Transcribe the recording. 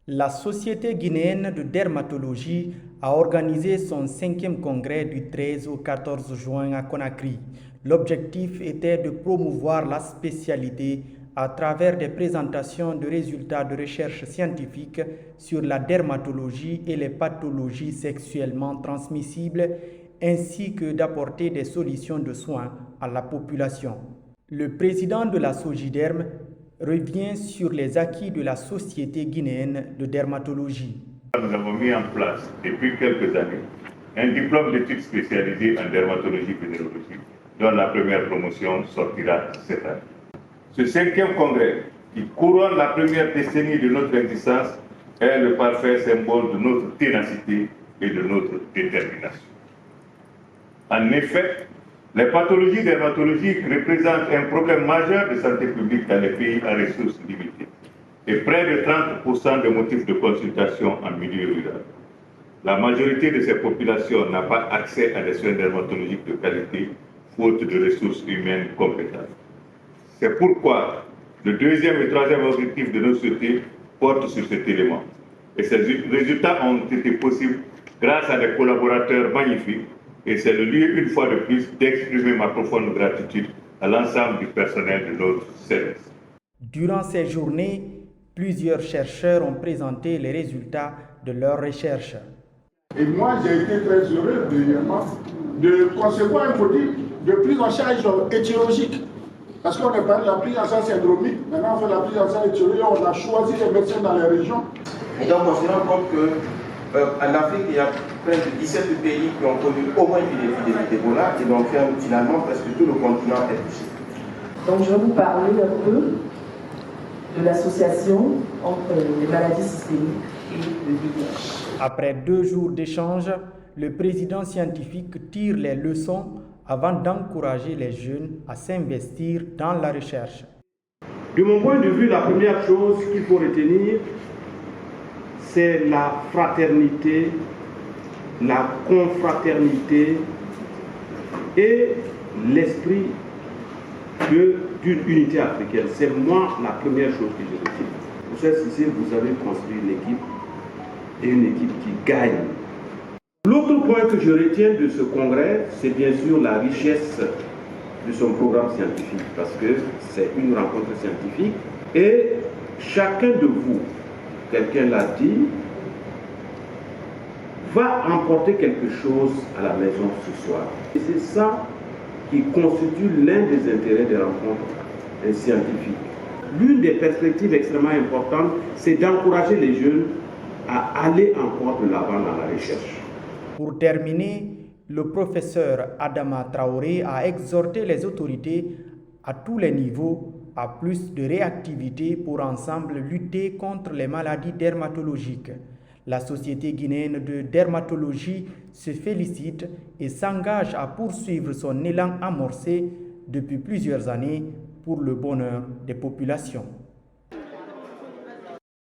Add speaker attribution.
Speaker 1: La Société guinéenne de dermatologie a organisé son 5e congrès du 13 au 14 juin à Conakry. L'objectif était de promouvoir la spécialité à travers des présentations de résultats de recherche scientifique sur la dermatologie et les pathologies sexuellement transmissibles, ainsi que d'apporter des solutions de soins à la population. Le président de la SOGIDERM revient sur les acquis de la Société guinéenne de dermatologie.
Speaker 2: Nous avons mis en place depuis quelques années un diplôme d'études spécialisées en dermatologie vénérologie, dont la première promotion sortira cette année. Ce 5e congrès, qui couronne la première décennie de notre existence, est le parfait symbole de notre ténacité et de notre détermination. En effet, les pathologies dermatologiques représentent un problème majeur de santé publique dans les pays à ressources limitées et près de 30% des motifs de consultation en milieu rural. La majorité de ces populations n'a pas accès à des soins dermatologiques de qualité, faute de ressources humaines compétentes. C'est pourquoi le 2e et 3e objectif de nos sociétés portent sur cet élément. Et ces résultats ont été possibles grâce à des collaborateurs magnifiques. Et c'est le lieu, une fois de plus, d'exprimer ma profonde gratitude à l'ensemble du personnel de notre service.
Speaker 1: Durant ces journées, plusieurs chercheurs ont présenté les résultats de leurs recherches.
Speaker 3: Et moi, j'ai été très heureux de concevoir un produit de prise en charge étiologique. Parce qu'on est parlé de la prise en charge syndromique, maintenant on fait la prise en charge étiologique, on a choisi les médecins dans les régions.
Speaker 4: Et donc on se rend compte qu'en Afrique, il y a près de 17 pays qui ont connu au moins une épidémie d'Ebola, et donc finalement presque tout le continent est touché.
Speaker 5: Donc je vais vous parler un peu de l'association entre les maladies systémiques et le VIH.
Speaker 1: Après 2 jours d'échange, le président scientifique tire les leçons avant d'encourager les jeunes à s'investir dans la recherche.
Speaker 6: De mon point de vue, la première chose qu'il faut retenir, c'est la fraternité, la confraternité et l'esprit d'une unité africaine. C'est moi la première chose que je retiens. Vous savez, Cécile, vous avez construit une équipe et une équipe qui gagne. L'autre point que je retiens de ce congrès, c'est bien sûr la richesse de son programme scientifique, parce que c'est une rencontre scientifique et chacun de vous, quelqu'un l'a dit, va emporter quelque chose à la maison ce soir. Et c'est ça qui constitue l'un des intérêts des rencontres scientifiques. L'une des perspectives extrêmement importantes, c'est d'encourager les jeunes à aller encore de l'avant dans la recherche.
Speaker 1: Pour terminer, le professeur Adama Traoré a exhorté les autorités à tous les niveaux à plus de réactivité pour ensemble lutter contre les maladies dermatologiques. La Société guinéenne de dermatologie se félicite et s'engage à poursuivre son élan amorcé depuis plusieurs années pour le bonheur des populations.